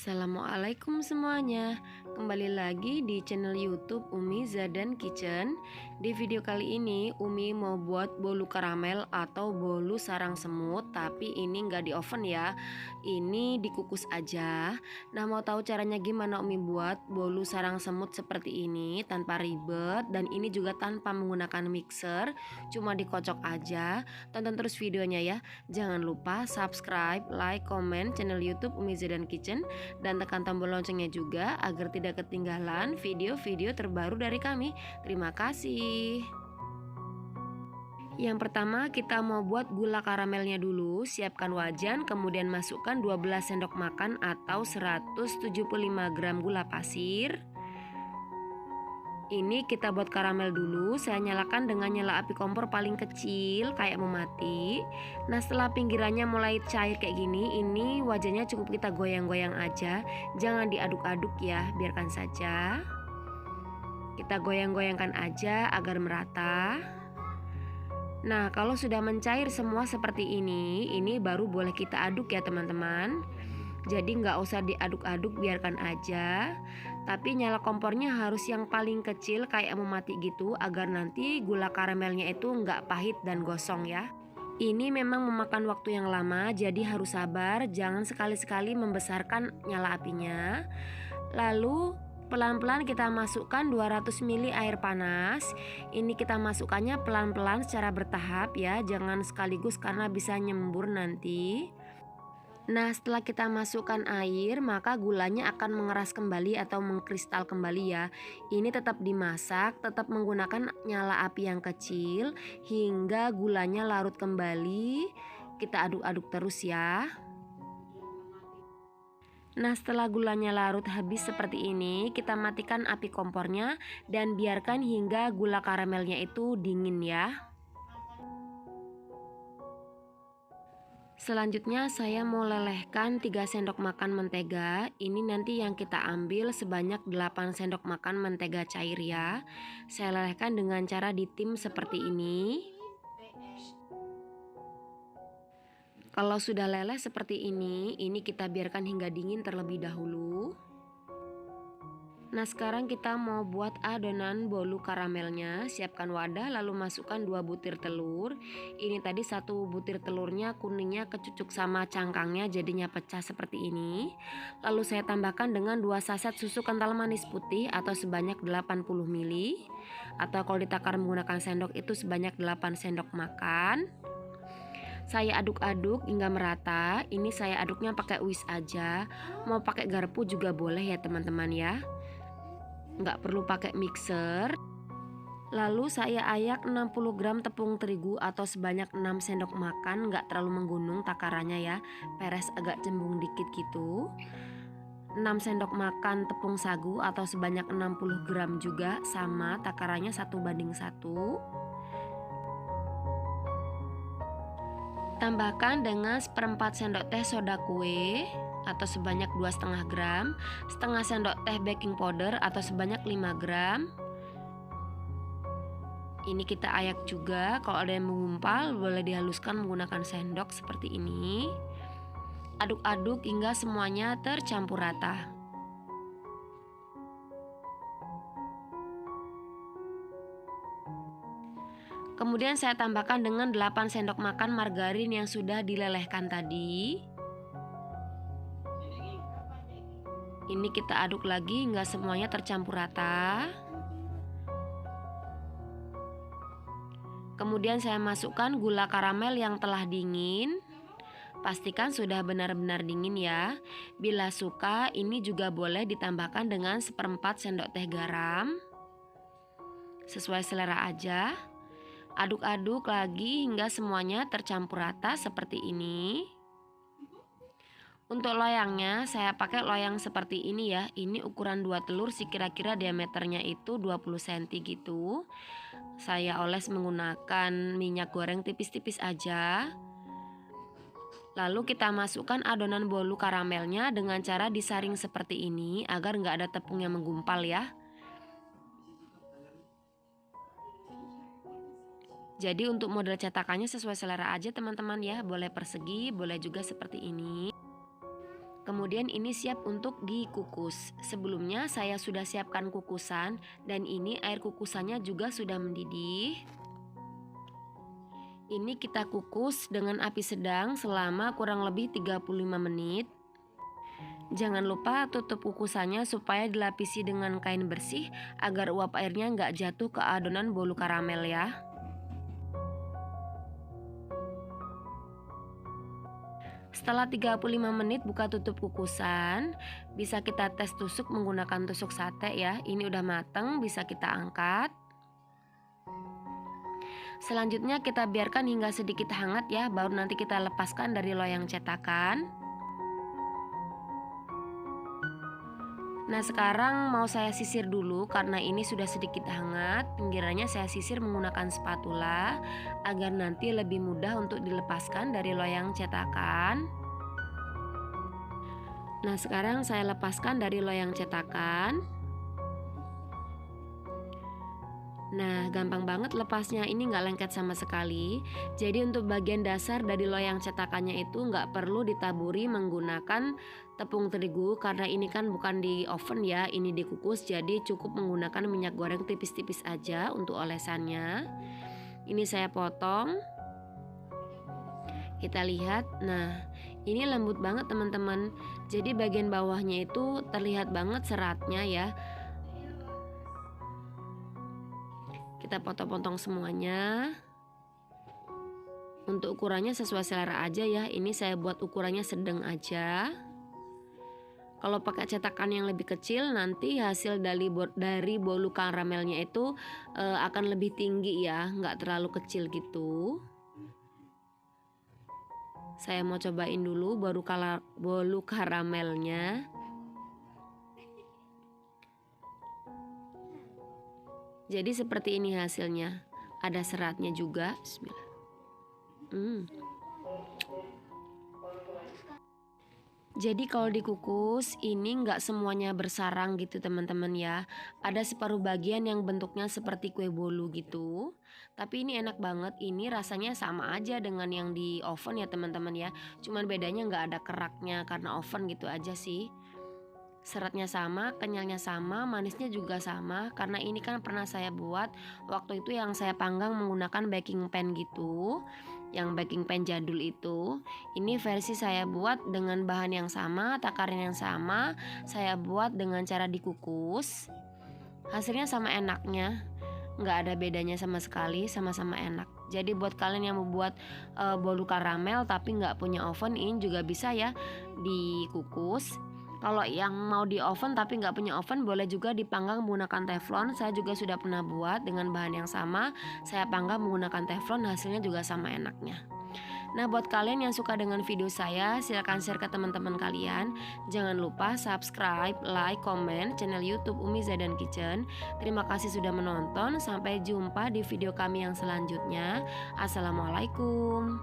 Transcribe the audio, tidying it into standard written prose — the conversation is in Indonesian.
Assalamualaikum semuanya. Kembali lagi di channel YouTube Umi Zadan Kitchen. Di video kali ini Umi mau buat bolu karamel atau bolu sarang semut, tapi ini nggak di oven ya. Ini dikukus aja. Nah, mau tahu caranya gimana Umi buat bolu sarang semut seperti ini tanpa ribet, dan ini juga tanpa menggunakan mixer, cuma dikocok aja. Tonton terus videonya ya. Jangan lupa subscribe, like, komen channel YouTube Umi Zadan Kitchen, dan tekan tombol loncengnya juga agar tidak ketinggalan video-video terbaru dari kami. Terima kasih. Yang pertama kita mau buat gula karamelnya dulu. Siapkan wajan, kemudian masukkan 12 sendok makan atau 175 gram gula pasir. Ini kita buat karamel dulu. Saya nyalakan dengan nyala api kompor paling kecil kayak mau mati. Nah, setelah pinggirannya mulai cair kayak gini, ini wajannya cukup kita goyang-goyang aja. Jangan diaduk-aduk ya, biarkan saja. Kita goyang-goyangkan aja agar merata. Nah, kalau sudah mencair semua seperti ini baru boleh kita aduk ya teman-teman. Jadi nggak usah diaduk-aduk, biarkan aja. Tapi nyala kompornya harus yang paling kecil kayak mau mati gitu, agar nanti gula karamelnya itu nggak pahit dan gosong ya. Ini memang memakan waktu yang lama, jadi harus sabar. Jangan sekali-sekali membesarkan nyala apinya. Lalu pelan-pelan kita masukkan 200 ml air panas. Ini kita masukkannya pelan-pelan secara bertahap ya, jangan sekaligus karena bisa nyembur nanti. Nah, setelah kita masukkan air, maka gulanya akan mengeras kembali atau mengkristal kembali ya. Ini tetap dimasak, tetap menggunakan nyala api yang kecil hingga gulanya larut kembali. Kita aduk-aduk terus ya. Nah, setelah gulanya larut habis seperti ini, kita matikan api kompornya dan biarkan hingga gula karamelnya itu dingin ya. Selanjutnya saya mau lelehkan 3 sendok makan mentega. Ini nanti yang kita ambil sebanyak 8 sendok makan mentega cair ya. Saya lelehkan dengan cara ditim seperti ini. Kalau sudah leleh seperti ini kita biarkan hingga dingin terlebih dahulu. Nah, sekarang kita mau buat adonan bolu karamelnya. Siapkan wadah lalu masukkan 2 butir telur. Ini tadi 1 butir telurnya kuningnya kecucuk sama cangkangnya jadinya pecah seperti ini. Lalu saya tambahkan dengan 2 saset susu kental manis putih atau sebanyak 80 ml. Atau kalau ditakar menggunakan sendok itu sebanyak 8 sendok makan. Saya aduk-aduk hingga merata. Ini saya aduknya pakai whisk aja. Mau pakai garpu juga boleh ya teman-teman ya. Nggak perlu pakai mixer. Lalu saya ayak 60 gram tepung terigu atau sebanyak 6 sendok makan. Nggak terlalu menggunung takarannya ya, peres agak cembung dikit gitu. 6 sendok makan tepung sagu atau sebanyak 60 gram juga, sama takarannya 1:1. Tambahkan dengan 1/4 sendok teh soda kue atau sebanyak 2,5 gram, setengah sendok teh baking powder atau sebanyak 5 gram. Ini kita ayak juga. Kalau ada yang mengumpal boleh dihaluskan menggunakan sendok seperti ini. Aduk-aduk hingga semuanya tercampur rata. Kemudian saya tambahkan dengan 8 sendok makan margarin yang sudah dilelehkan tadi. Ini kita aduk lagi hingga semuanya tercampur rata. Kemudian saya masukkan gula karamel yang telah dingin. Pastikan sudah benar-benar dingin ya. Bila suka, ini juga boleh ditambahkan dengan 1/4 sendok teh garam. Sesuai selera aja. Aduk-aduk lagi hingga semuanya tercampur rata seperti ini. Untuk loyangnya saya pakai loyang seperti ini ya. Ini ukuran 2 telur sih, kira-kira diameternya itu 20 cm gitu. Saya oles menggunakan minyak goreng tipis-tipis aja. Lalu kita masukkan adonan bolu karamelnya dengan cara disaring seperti ini agar nggak ada tepung yang menggumpal ya. Jadi untuk model cetakannya sesuai selera aja teman-teman ya. Boleh persegi, boleh juga seperti ini. Kemudian ini siap untuk dikukus. Sebelumnya saya sudah siapkan kukusan dan ini air kukusannya juga sudah mendidih. Ini kita kukus dengan api sedang selama kurang lebih 35 menit. Jangan lupa tutup kukusannya supaya dilapisi dengan kain bersih agar uap airnya nggak jatuh ke adonan bolu karamel ya. Setelah 35 menit buka tutup kukusan, bisa kita tes tusuk menggunakan tusuk sate ya. Ini udah mateng, bisa kita angkat. Selanjutnya kita biarkan hingga sedikit hangat ya, baru nanti kita lepaskan dari loyang cetakan. Nah sekarang mau saya sisir dulu karena ini sudah sedikit hangat. Pinggirannya saya sisir menggunakan spatula agar nanti lebih mudah untuk dilepaskan dari loyang cetakan. Nah sekarang saya lepaskan dari loyang cetakan. Nah gampang banget lepasnya, ini nggak lengket sama sekali. Jadi untuk bagian dasar dari loyang cetakannya itu nggak perlu ditaburi menggunakan tepung terigu karena ini kan bukan di oven ya, ini dikukus, jadi cukup menggunakan minyak goreng tipis-tipis aja untuk olesannya. Ini saya potong. Kita lihat, nah ini lembut banget teman-teman. Jadi bagian bawahnya itu terlihat banget seratnya ya. Kita potong-potong semuanya. Untuk ukurannya sesuai selera aja ya. Ini saya buat ukurannya sedang aja. Kalau pakai cetakan yang lebih kecil nanti hasil dari bolu karamelnya itu akan lebih tinggi ya, nggak terlalu kecil gitu. Saya mau cobain dulu bolu karamelnya. Jadi seperti ini hasilnya. Ada seratnya juga. Bismillah. Jadi kalau dikukus ini nggak semuanya bersarang gitu teman-teman ya. Ada separuh bagian yang bentuknya seperti kue bolu gitu. Tapi ini enak banget. Ini rasanya sama aja dengan yang di oven ya teman-teman ya. Cuman bedanya nggak ada keraknya karena oven gitu aja sih. Seratnya sama, kenyalnya sama, manisnya juga sama. Karena ini kan pernah saya buat waktu itu yang saya panggang menggunakan baking pan gitu. Yang baking pan jadul itu. Ini versi saya buat dengan bahan yang sama, takaran yang sama. Saya buat dengan cara dikukus. Hasilnya sama enaknya. Nggak ada bedanya sama sekali, sama-sama enak. Jadi buat kalian yang membuat bolu karamel tapi nggak punya oven, ini juga bisa ya dikukus. Kalau yang mau di oven tapi nggak punya oven, boleh juga dipanggang menggunakan teflon. Saya juga sudah pernah buat dengan bahan yang sama. Saya panggang menggunakan teflon, hasilnya juga sama enaknya. Nah buat kalian yang suka dengan video saya, silahkan share ke teman-teman kalian. Jangan lupa subscribe, like, komen channel YouTube Umi Zaidan Kitchen. Terima kasih sudah menonton. Sampai jumpa di video kami yang selanjutnya. Assalamualaikum.